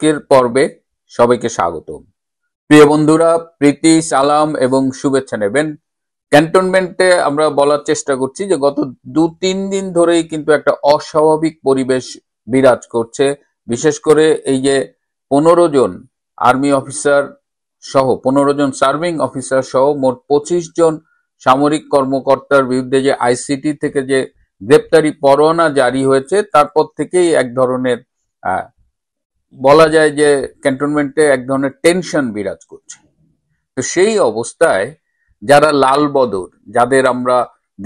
আজকের পর্বে সবাইকে স্বাগতম। প্রিয় বন্ধুরা, প্রীতি, সালাম এবং শুভেচ্ছা নেবেন। ক্যান্টনমেন্টে আমরা বলার চেষ্টা করছি যে গত 2-3 দিন ধরেই কিন্তু একটা অস্বাভাবিক পরিবেশ বিরাজ করছে। বিশেষ করে এই যে 15 জন আর্মি অফিসার সহ 15 জন সার্ভিং অফিসার সহ মোট 25 জন সামরিক কর্মকর্তার বিরুদ্ধে যে আইসিটি থেকে যে গ্রেপ্তারি পরোয়ানা জারি হয়েছে, তারপর থেকেই এক ধরনের বলা যায় যে ক্যান্টনমেন্টে এক ধরনের টেনশন বিরাজ করছে। তো সেই অবস্থায় যারা লাল বদর, যাদের আমরা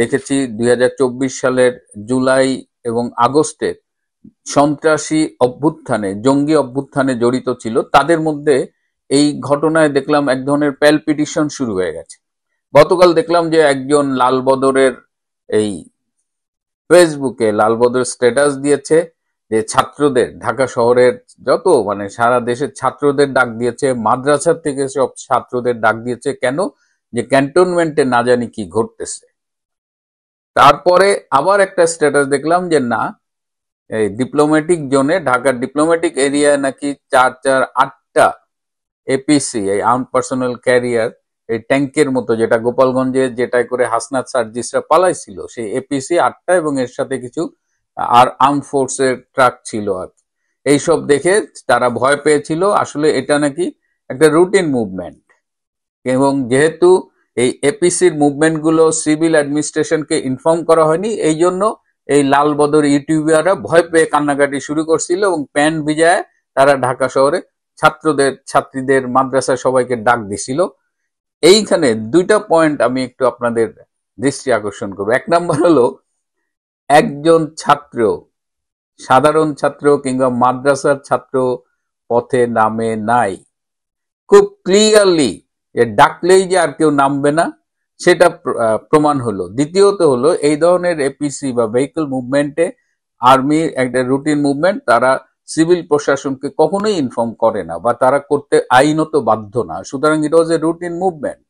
দেখেছি 2024 সালের জুলাই এবং আগস্টের সন্ত্রাসী অভ্যুত্থানে, জঙ্গি অভ্যুত্থানে জড়িত ছিল, তাদের মধ্যে এই ঘটনায় দেখলাম এক ধরনের প্যালপিটিশন শুরু হয়ে গেছে। গতকাল দেখলাম যে একজন লাল বদরের এই ফেসবুকে লাল বদর স্ট্যাটাস দিয়েছে যে ছাত্রদের, ঢাকা শহরের যত সারা দেশের ছাত্রদের ডাক দিয়েছে, মাদ্রাসার থেকে সব ছাত্রদের ডাক দিয়েছে। কেন? যে ক্যান্টনমেন্টে না জানি কি ঘটতেছে। তারপরে আবার একটা স্ট্যাটাস দেখলাম যে না, এই ডিপ্লোম্যাটিক জোনে, ঢাকার ডিপ্লোম্যাটিক এরিয়ায় নাকি 8টা এপিসি, এই আর্ম পার্সোনাল ক্যারিয়ার, এই ট্যাঙ্কের মতো, যেটা গোপালগঞ্জে যেটাই করে হাসনাত সার্জিসরা পালাইছিল, সেই এপিসি 8টা এবং এর সাথে কিছু আর আর্ম ফোর্সের ট্রাক ছিল। আর এইসব দেখে তারা ভয় পেয়েছিল। আসলে এটা নাকি একটা রুটিন মুভমেন্ট, এবং যেহেতু এই এপিসির মুভমেন্ট গুলো সিভিল অ্যাডমিনিস্ট্রেশনকে ইনফর্ম করা হয়নি, এই জন্য এই লাল বদর ইউটিউবাররা ভয় পেয়ে কান্নাকাটি শুরু করছিল এবং প্যান ভিজায় তারা ঢাকা শহরে ছাত্রদের, ছাত্রীদের, মাদ্রাসা সবাইকে ডাক দিছিল। এইখানে 2টা পয়েন্ট আমি একটু আপনাদের দৃষ্টি আকর্ষণ করবো। এক নাম্বার হলো, একজন ছাত্র, সাধারণ ছাত্র কিংবা মাদ্রাসার ছাত্র পথে নামে নাই। খুব ক্লিয়ারলি ডাকলেই যে আর কেউ নামবে না সেটা প্রমাণ হলো। দ্বিতীয়ত হলো, এই ধরনের এপিসি বা ভেহিকল মুভমেন্টে আর্মির একটা রুটিন মুভমেন্ট, তারা সিভিল প্রশাসনকে কখনোই ইনফর্ম করে না বা তারা করতে আইনত বাধ্য না। সুতরাং ইট ওয়াজ এ রুটিন মুভমেন্ট।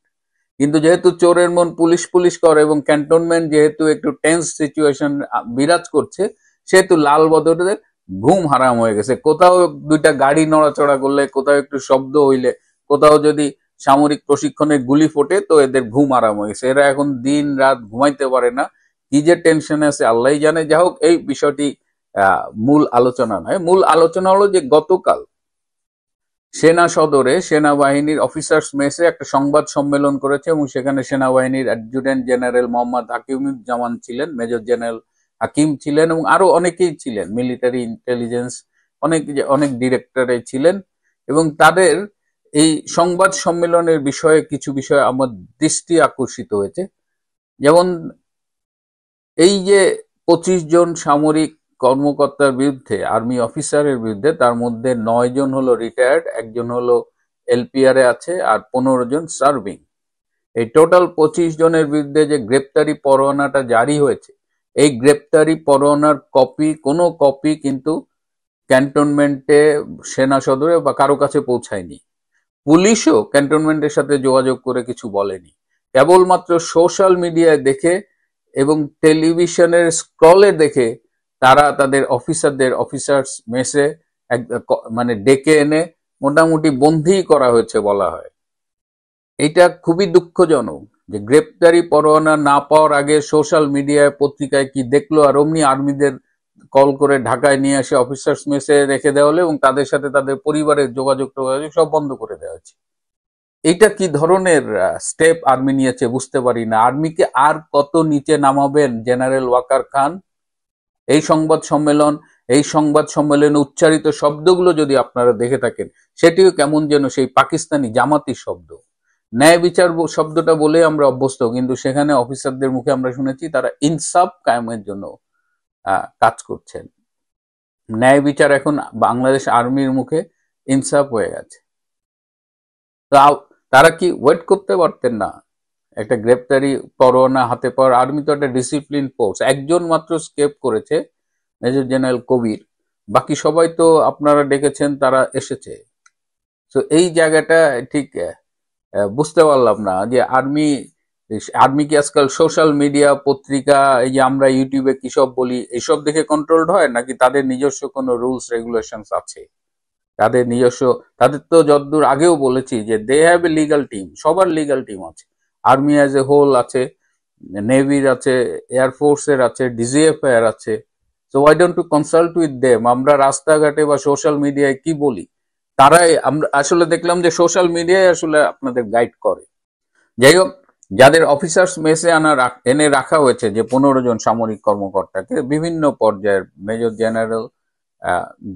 কিন্তু যেহেতু চোরের মন পুলিশ পুলিশ করে এবং ক্যান্টনমেন্ট যেহেতু একটু টেন্স সিচুয়েশন বিরাজ করছে, সেহেতু লাল বদরের ঘুম হারাম হয়ে গেছে। কোথাও 2টা গাড়ি নড়াচড়া করলে, কোথাও একটু শব্দ হইলে, কোথাও যদি সামরিক প্রশিক্ষণে গুলি ফোটে, তো এদের ঘুম আরাম হয়ে গেছে। এরা এখন দিন রাত ঘুমাইতে পারে না, কি যে টেনশনে আছে আল্লাহই জানে। যাই হোক, এই বিষয়টি মূল আলোচনা নয়। মূল আলোচনা হলো যে গতকাল সেনা সদরে সেনাবাহিনীর অফিসার্স মেসে একটা সংবাদ সম্মেলন করেছে এবং সেখানে সেনাবাহিনীর অ্যাডজুটেন্ট জেনারেল মোহাম্মদ হাকিমুজ্জামান ছিলেন, মেজর জেনারেল হাকিম ছিলেন এবং আরো অনেকেই ছিলেন, মিলিটারি ইন্টেলিজেন্স অনেক ডিরেক্টরে ছিলেন। এবং তাদের এই সংবাদ সম্মেলনের বিষয়ে কিছু বিষয় আমার দৃষ্টি আকর্ষিত হয়েছে। যেমন এই যে 25 জন সামরিক কর্মকর্তার বিরুদ্ধে, আর্মি অফিসারের বিরুদ্ধে, তার মধ্যে 9 জন হলো রিটায়ার্ড, একজন হলো এলপিআর এ আছে, আর 15 জন সার্ভিং। এই টোটাল 25 জনের বিরুদ্ধে যে গ্রেপ্তারি পরোয়ানাটা জারি হয়েছে, এই গ্রেপ্তারি পরোয়ানার কোনো কপি কিন্তু ক্যান্টনমেন্টে, সেনা সদরে বা কারো কাছে পৌঁছায়নি। পুলিশও ক্যান্টনমেন্টের সাথে যোগাযোগ করে কিছু বলেনি। কেবলমাত্র সোশ্যাল মিডিয়ায় দেখে এবং টেলিভিশনের স্ক্রলে দেখে তারা তাদের অফিসারদের অফিসার্স মেসে ডেকে এনে মোটামুটি বন্দী করা হয়েছে বলা হয়। এটা খুবই দুঃখজনক যে গ্রেপ্তারি পরোয়ানা না পাওয়ার আগে সোশ্যাল মিডিয়ায়, পত্রিকায় কি দেখলো, আর অমনি আর্মিদের কল করে ঢাকায় নিয়ে আসে অফিসার্স মেসে রেখে দেওয়া হলো এবং তাদের সাথে তাদের পরিবারের যোগাযোগ সব বন্ধ করে দেওয়া হয়েছে। এইটা কি ধরনের স্টেপ আর্মি নিয়েছে বুঝতে পারি না। আর্মিকে আর কত নিচে নামাবেন জেনারেল ওয়াকার খান? এই সংবাদ সম্মেলনে উচ্চারিত শব্দগুলো যদি আপনারা দেখে থাকেন, সেটিও কেমন যেন সেই পাকিস্তানি জামাতি শব্দ। ন্যায় বিচার শব্দটা বলে আমরা অভ্যস্ত, কিন্তু সেখানে অফিসারদের মুখে আমরা শুনেছি তারা ইনসাফ কায়েমের জন্য কাজ করছেন। ন্যায় বিচার এখন বাংলাদেশ আর্মির মুখে ইনসাফ হয়ে গেছে। তারা কি ওয়েট করতে পারতেন না? একটা গ্রেপ্তারি পরোয়ানা হাতে পাওয়ার, আর্মি তো একটা ডিসিপ্লিন ফোর্স। একজন মাত্র স্কেপ করেছে, মেজর জেনারেল কবির, বাকি সবাই তো আপনারা ডেকেছেন, তারা এসেছে। তো এই জায়গাটা ঠিক বুঝতে পারলাম না যে আর্মি কি আজকাল সোশ্যাল মিডিয়া, পত্রিকা, এই যে আমরা ইউটিউবে কি সব বলি, এইসব দেখে কন্ট্রোলড হয়, নাকি তাদের নিজস্ব কোনো রুলস রেগুলেশনস আছে? তাদের নিজস্ব, তাদের তো যতদূর আগেও বলেছি যে they have a legal team, সবার লিগাল টিম আছে, আর্মি অ্যাজ এ হোল আছে, নেভির আছে, এয়ারফোর্সের আছে, ডিজিএফ এর আছে। So why don't to consult with them? আমরা রাস্তাঘাটে বা সোশ্যাল মিডিয়ায় কি বলি, তারাই, আমরা আসলে দেখলাম যে সোশ্যাল মিডিয়ায় আসলে আপনাদের গাইড করে। যাই হোক, যাদের অফিসার্স মেসে এনে রাখা হয়েছে, যে 15 জন সামরিক কর্মকর্তাকে বিভিন্ন পর্যায়ের, major general,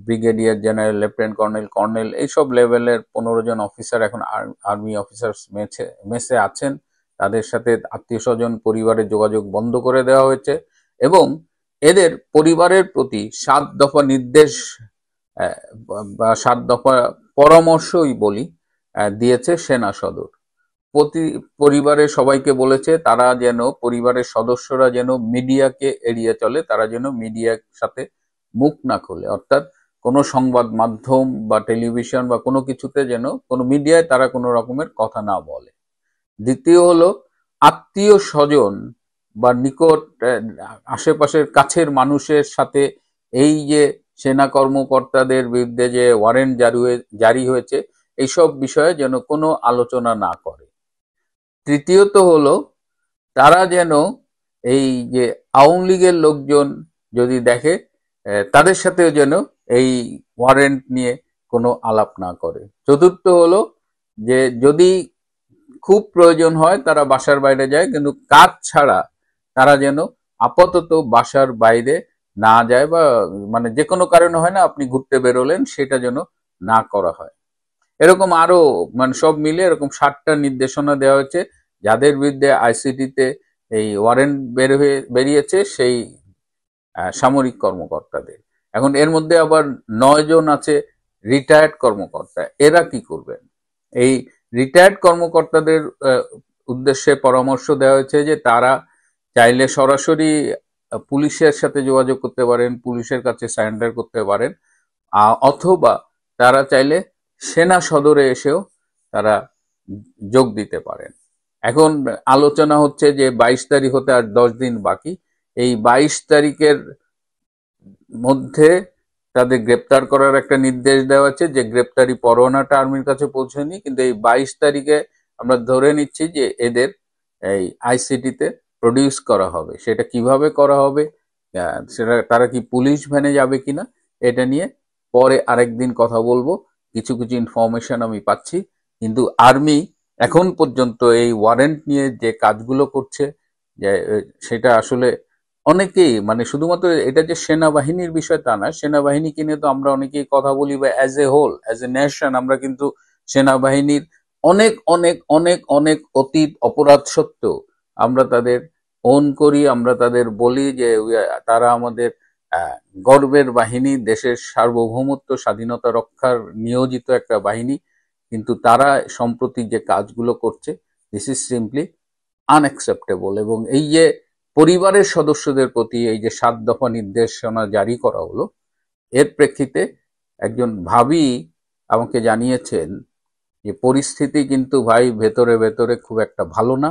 brigadier general, lieutenant colonel, colonel, এইসব লেভেলের 15 জন অফিসার এখন আর্মি অফিসার্স মেসে আছেন। তাদের সাথে আত্মীয় স্বজন, পরিবারের যোগাযোগ বন্ধ করে দেওয়া হয়েছে এবং এদের পরিবারের প্রতি 7 দফা নির্দেশ বা 7 দফা পরামর্শই বলি দিয়েছে সেনা সদর। পরিবারের সবাইকে বলেছে তারা যেন, পরিবারের সদস্যরা যেন মিডিয়াকে এড়িয়ে চলে, তারা যেন মিডিয়ার সাথে মুখ না খোলে, অর্থাৎ কোনো সংবাদ মাধ্যম বা টেলিভিশন বা কোনো কিছুতে যেন, কোনো মিডিয়ায় তারা কোনো রকমের কথা না বলে। দ্বিতীয় হলো, আত্মীয় স্বজন বা নিকট আশেপাশের কাছের মানুষের সাথে এই যে সেনা কর্মকর্তাদের বিরুদ্ধে যে ওয়ারেন্ট জারি হয়েছে, এইসব বিষয়ে যেন কোনো আলোচনা না করে। তৃতীয়ত হলো, তারা যেন এই যে আওয়ামী লীগের লোকজন যদি দেখে, তাদের সাথেও যেন এই ওয়ারেন্ট নিয়ে কোনো আলাপ না করে। চতুর্থ হলো যে যদি খুব প্রয়োজন হয় তারা বাসার বাইরে যায়, কিন্তু কাজ ছাড়া তারা যেন আপাতত বাসার বাইরে না যায়, বা মানে যে কোনো কারণে হয় না, আপনি ঘুরতে বেরোলেন, সেটা যেন না করা হয়। এরকম আরো, মানে সব মিলে এরকম 7টা নির্দেশনা দেওয়া হয়েছে যাদের বিরুদ্ধে আইসিটিতে এই ওয়ারেন্ট বেরিয়েছে, সেই সামরিক কর্মকর্তাদের। এখন এর মধ্যে আবার 9 জন আছে রিটায়ার্ড কর্মকর্তা। এরা কি করবেন? এই রিটায়ার্ড কর্মকর্তাদের উদ্দেশ্যে পরামর্শ দেওয়া হয়েছে যে তারা চাইলে সরাসরি পুলিশের সাথে যোগাযোগ করতে পারেন, পুলিশের কাছে সারেন্ডার করতে পারেন, অথবা তারা চাইলে সেনা সদরে এসেও তারা যোগ দিতে পারেন। এখন আলোচনা হচ্ছে যে 22 তারিখ হতে আর 10 দিন বাকি, এই 22 তারিখের মধ্যে তাদের গ্রেপ্তার করার একটা নির্দেশ দেওয়া আছে, যে গ্রেপ্তারি পরোয়ানাটা আর্মির কাছে পৌঁছয়নি, কিন্তু এই 22 তারিখে আমরা ধরে নিচ্ছি যে এদের এই আইসিটিতে প্রডিউস করা হবে। সেটা কিভাবে করা হবে, সেটা তারা কি পুলিশ ভ্যানে যাবে কিনা, এটা নিয়ে পরে আরেকদিন কথা বলবো। কিছু কিছু ইনফরমেশন আমি পাচ্ছি, কিন্তু আর্মি এখন পর্যন্ত এই ওয়ারেন্ট নিয়ে যে কাজগুলো করছে, যে সেটা আসলে অনেকেই, মানে শুধুমাত্র এটা যে সেনাবাহিনীর বিষয় তা না, সেনাবাহিনীকে নিয়ে তো আমরা অনেকেই কথা বলি, বা as a whole, as a nation, আমরা কিন্তু সেনাবাহিনীর অনেক অনেক অনেক অনেক অতীত অপরাধ সত্ত্বেও আমরা তাদের ওন করি, আমরা তাদের বলি যে তারা আমাদের গর্বের বাহিনী, দেশের সার্বভৌমত্ব স্বাধীনতা রক্ষার নিয়োজিত একটা বাহিনী। কিন্তু তারা সম্প্রতি যে কাজগুলো করছে, দিস ইজ সিম্পলি আনএক্সেপ্টেবল। এবং এই যে পরিবারের সদস্যদের প্রতি এই যে 7 দফা নির্দেশনা জারি করা হলো, এর প্রেক্ষিতে একজন ভাবি আমাকে জানিয়েছেন যে পরিস্থিতি কিন্তু ভাই ভেতরে ভেতরে খুব একটা ভালো না,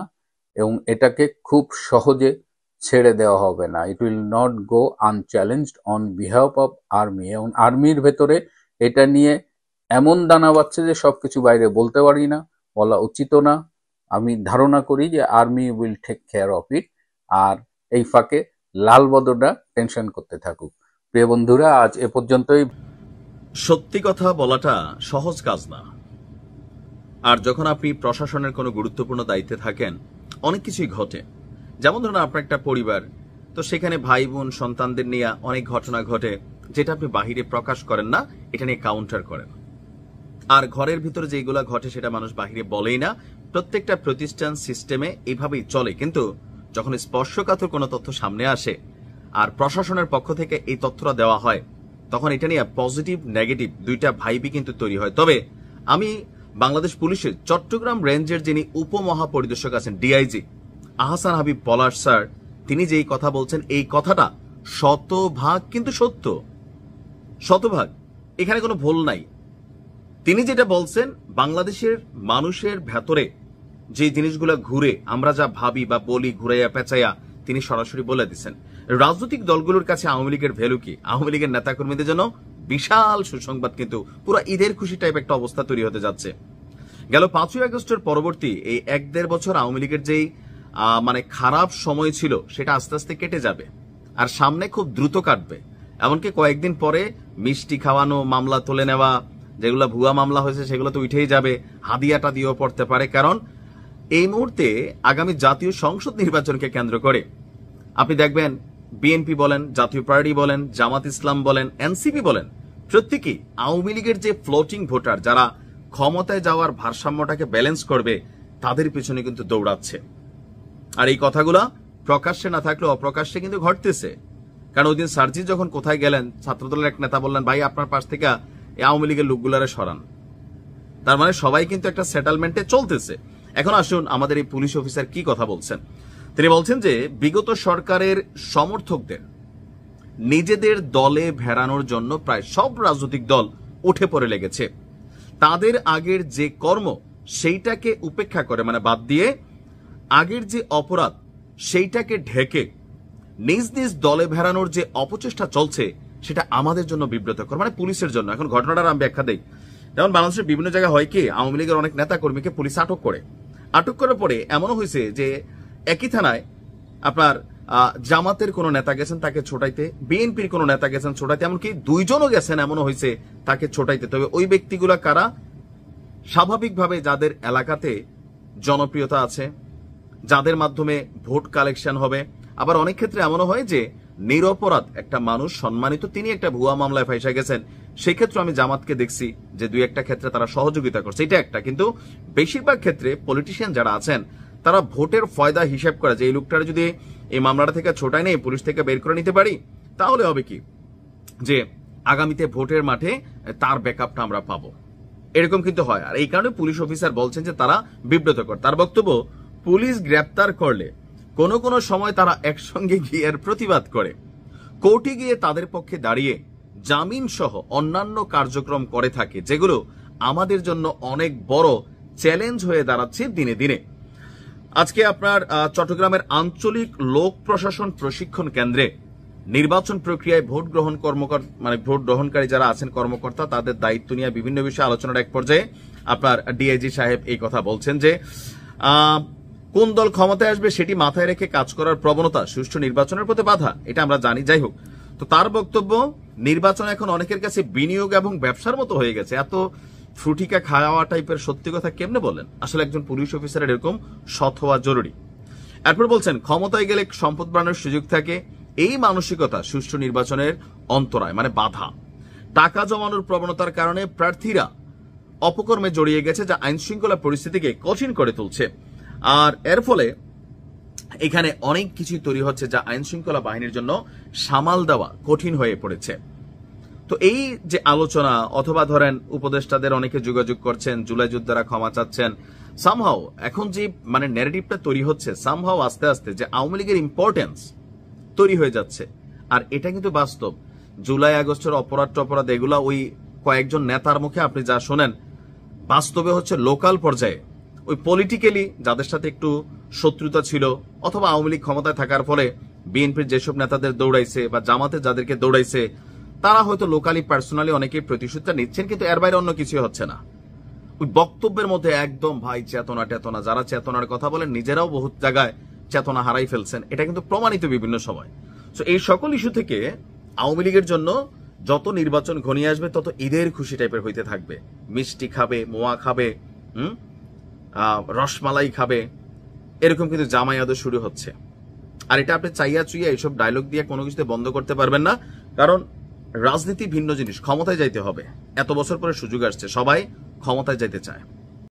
এবং এটাকে খুব সহজে ছেড়ে দেওয়া হবে না। It will not go unchallenged on behalf of army. এবং আর্মির ভেতরে এটা নিয়ে এমন দানা বাচ্ছে যে সবকিছু বাইরে বলতে পারি না, বলা উচিত না। আমি ধারণা করি যে army will take care of it. আর এই ফাঁকে লালবদরটা টেনশন করতে থাকুক। প্রিয় বন্ধুরা, আজ এ পর্যন্তই। সত্যি কথা বলাটা সহজ কাজ না। আর যখন আপনি প্রশাসনের কোনো গুরুত্বপূর্ণ দায়িত্বে থাকেন, অনেক কিছুই ঘটে। যেমন ধরুন আপনার একটা পরিবার, তো সেখানে ভাই বোন সন্তানদের নিয়ে অনেক ঘটনা ঘটে, যেটা আপনি বাহিরে প্রকাশ করেন না, এটা নিয়ে কাউন্টার করেন। আর ঘরের ভিতরে যেগুলো ঘটে সেটা মানুষ বাহিরে বলেই না। প্রত্যেকটা প্রতিষ্ঠান সিস্টেমে এইভাবেই চলে। কিন্তু যখন স্পর্শকাতর কোনো তথ্য সামনে আসে আর প্রশাসনের পক্ষ থেকে এই তথ্যটা দেওয়া হয়, তখন এটা নিয়ে পজিটিভ নেগেটিভ দুইটা ভাইবই কিন্তু তৈরি হয়। তবে আমি বাংলাদেশ পুলিশের চট্টগ্রাম রেঞ্জের যিনি উপমহাপরিদর্শক আছেন, ডিআইজি আহসান হাবিব পলাশ স্যার, তিনি যেই কথা বলছেন, এই কথাটা শতভাগ কিন্তু সত্য, শতভাগ, এখানে কোনো ভুল নাই। তিনি যেটা বলছেন, বাংলাদেশের মানুষের ভেতরে যে জিনিসগুলো ঘুরে, আমরা যা ভাবি বা বলি ঘুরাইয়া পেঁচাইয়া, তিনি সরাসরি বলে দিচ্ছেন। রাজনৈতিক দলগুলোর কাছে আওয়ামী লীগের ভ্যালু কি? আওয়ামী লীগের নেতাকর্মীদের জন্য বিশাল সুসংবাদ, কিন্তু পুরো ঈদের খুশি টাইপ একটা অবস্থা তৈরি হতে যাচ্ছে। গেল 5ই আগস্টের পরবর্তী এই 1-1.5 বছর আওয়ামী লীগের যেই মানে খারাপ সময় ছিল সেটা আস্তে আস্তে কেটে যাবে, আর সামনে খুব দ্রুত কাটবে। এমনকি কয়েকদিন পরে মিষ্টি খাওয়ানো, মামলা তুলে নেওয়া, যেগুলো ভুয়া মামলা হয়েছে সেগুলো তো উঠেই যাবে, হাদিয়াটা দিয়েও পড়তে পারে। কারণ এই মুহূর্তে আগামী জাতীয় সংসদ নির্বাচনকে কেন্দ্র করে আপনি দেখবেন বিএনপি বলেন, জাতীয় পার্টি বলেন, জামাত ইসলাম বলেন, এনসিপি বলেন, প্রত্যেকেই আওয়ামী লীগের যে ফ্লোটিং ভোটার যারা ক্ষমতায় যাওয়ার ভারসাম্যটাকে ব্যালেন্স করবে তাদের পিছনে কিন্তু দৌড়াচ্ছে। আর এই কথাগুলা প্রকাশ্যে না থাকলেও অপ্রকাশ্যে কিন্তু ঘটতেছে। কারণ ওই দিন সার্জিস যখন কোথায় গেলেন, ছাত্রদলের এক নেতা বললেন, ভাই আপনার পাশ থেকে আওয়ামী লীগের লোকগুলারে সরান। তার মানে সবাই কিন্তু একটা সেটেলমেন্টে চলতেছে। এখন আসুন আমাদের এই পুলিশ অফিসার কি কথা বলছেন। তিনি বলছেন যে বিগত সরকারের সমর্থকদের নিজেদের দলে ভেড়ানোর জন্য প্রায় সব রাজনৈতিক দল উঠে পড়ে লেগেছে। তাদের আগের যে কর্ম সেইটাকে উপেক্ষা করে, মানে বাদ দিয়ে আগের যে অপরাধ সেইটাকে ঢেকে নিজ নিজ দলে ভেড়ানোর যে অপচেষ্টা চলছে সেটা আমাদের জন্য বিব্রতকর, মানে পুলিশের জন্য। এখন ঘটনাটার আমি ব্যাখ্যা দেই। যেমন বাংলাদেশের বিভিন্ন জায়গায় হয় কি, আওয়ামী লীগের অনেক নেতা কর্মীকে পুলিশ আটক করার পরে এমনও হয়েছে যে একই থানায় আপনার জামাতের কোন নেতা গেছেন তাকে ছোটাইতে, বিএনপির কোন নেতা গেছেন ছোটাইতে, এমনকি দুইজনও গেছেন এমনও হয়েছে তাকে ছোটাইতে। তবে ওই ব্যক্তিগুলা কারা? স্বাভাবিকভাবে যাদের এলাকাতে জনপ্রিয়তা আছে, যাদের মাধ্যমে ভোট কালেকশন হবে। আবার অনেক ক্ষেত্রে এমনও হয় যে নিরপরাধ একটা মানুষ সম্মানিত, তিনি একটা ভুয়া মামলায় ফাঁসা গেছেন। সেই ক্ষেত্রে আমি জামাতকে দেখছি যে 2-1টা ক্ষেত্রে তারা সহযোগিতা করছে, এটা একটা। কিন্তু বেশিরভাগ ক্ষেত্রে পলিটিশিয়ান যারা আছেন তারা ভোটের ফয়দা হিসাব করে যে এই লোকটার যদি এই মামলাটা থেকে ছোটায় নেই, পুলিশ থেকে বের করে নিতে পারি, তাহলে হবে কি যে আগামীতে ভোটের মাঠে তার ব্যাকআপটা আমরা পাবো, এরকম কিন্তু হয়। আর এই কারণে পুলিশ অফিসার বলছেন যে তারা বিব্রতকর। তার বক্তব্য, পুলিশ গ্রেপ্তার করলে কোনো কোনো সময় তারা একসঙ্গে গিয়ে এর প্রতিবাদ করে, কোর্টে গিয়ে তাদের পক্ষে দাঁড়িয়ে জামিন সহ অন্যান্য কার্যক্রম করে থাকে, যেগুলো আমাদের জন্য অনেক বড় চ্যালেঞ্জ হয়ে দাঁড়াচ্ছে দিনে দিনে। আজকে আপনার চট্টগ্রামের আঞ্চলিক লোক প্রশাসন প্রশিক্ষণ কেন্দ্রে নির্বাচন প্রক্রিয়ায় ভোট গ্রহণকারী যারা আছেন কর্মকর্তা, তাদের দায়িত্ব নিয়ে বিভিন্ন বিষয়ে আলোচনার এক পর্যায়ে আপনার ডিআইজি সাহেব এই কথা বলছেন যে কোন দল ক্ষমতায় আসবে সেটি মাথায় রেখে কাজ করার প্রবণতা সুষ্ঠু নির্বাচনের পথে বাধা, এটা আমরা জানি। যাই হোক, তো তার বক্তব্য, নির্বাচন এখন অনেকের কাছে বিনিয়োগ এবং ব্যবসার মতো হয়ে গেছে। এত ফ্রুটিকা খাওয়া টাইপের সত্যি কথা কেমনে বলেন? আসলে একজন পুলিশ অফিসারের এরকম সৎ হওয়া জরুরি। এরপর বলছেন, ক্ষমতায় গেলে সম্পদ বাড়ানোর সুযোগ থাকে, এই মানসিকতা সুষ্ঠু নির্বাচনের অন্তরায়, মানে বাধা। টাকা জমানোর প্রবণতার কারণে প্রার্থীরা অপকর্মে জড়িয়ে গেছে, যা আইন শৃঙ্খলা পরিস্থিতিকে কঠিন করে তুলছে। আর এর ফলে এখানে অনেক কিছুই তৈরি হচ্ছে যা আইন শৃঙ্খলা বাহিনীর জন্য সামাল দেওয়া কঠিন হয়ে পড়েছে। তো এই যে আলোচনা, অথবা ধরেন উপদেষ্টাদের অনেকে যোগাযোগ করছেন, জুলাই যোদ্ধারা ক্ষমা চাচ্ছেন, সামহাও এখন যে মানে ন্যারেটিভটা তৈরি হচ্ছে, সামহাও আস্তে আস্তে যে আওয়ামী লীগের ইম্পর্টেন্স তৈরি হয়ে যাচ্ছে। আর এটা কিন্তু বাস্তব। জুলাই আগস্টের অপরাধ এগুলা ওই কয়েকজন নেতার মুখে আপনি যা শোনেন, বাস্তবে হচ্ছে লোকাল পর্যায়ে ওই পলিটিক্যালি যাদের সাথে একটু শত্রুতা ছিল, অথবা আওয়ামী লীগ ক্ষমতায় থাকার ফলে বিএনপির যেসব নেতাদের দৌড়াইছে বা জামাতে যাদেরকে দৌড়াইছে, তারা হয়তো লোকালি পার্সোনালি অনেকে প্রতিশোধটা নিচ্ছেন, কিন্তু এর বাইরে অন্য কিছুই হচ্ছে না। ওই বক্তব্যের মধ্যে একদম ভাই চেতনা, যারা চেতনার কথা বলেন নিজেরাও বহুত জায়গায় চেতনা হারাই ফেলছেন, এটা কিন্তু প্রমাণিত বিভিন্ন সময়। তো এই সকল ইস্যু থেকে আওয়ামী লীগের জন্য যত নির্বাচন ঘনিয়ে আসবে তত ঈদের খুশি টাইপের হইতে থাকবে। মিষ্টি খাবে, মোয়া খাবে, রসমালাই খাবে, এরকম কিন্তু জামায়াতও শুরু হচ্ছে। আর এটা আপনি চাইয়া চুইয়া এইসব ডায়লগ দিয়ে কোনো কিছুতে বন্ধ করতে পারবেন না। কারণ রাজনীতি ভিন্ন জিনিস, ক্ষমতায় যাইতে হবে। এত বছর পরে সুযোগ আসছে, সবাই ক্ষমতায় যাইতে চায়।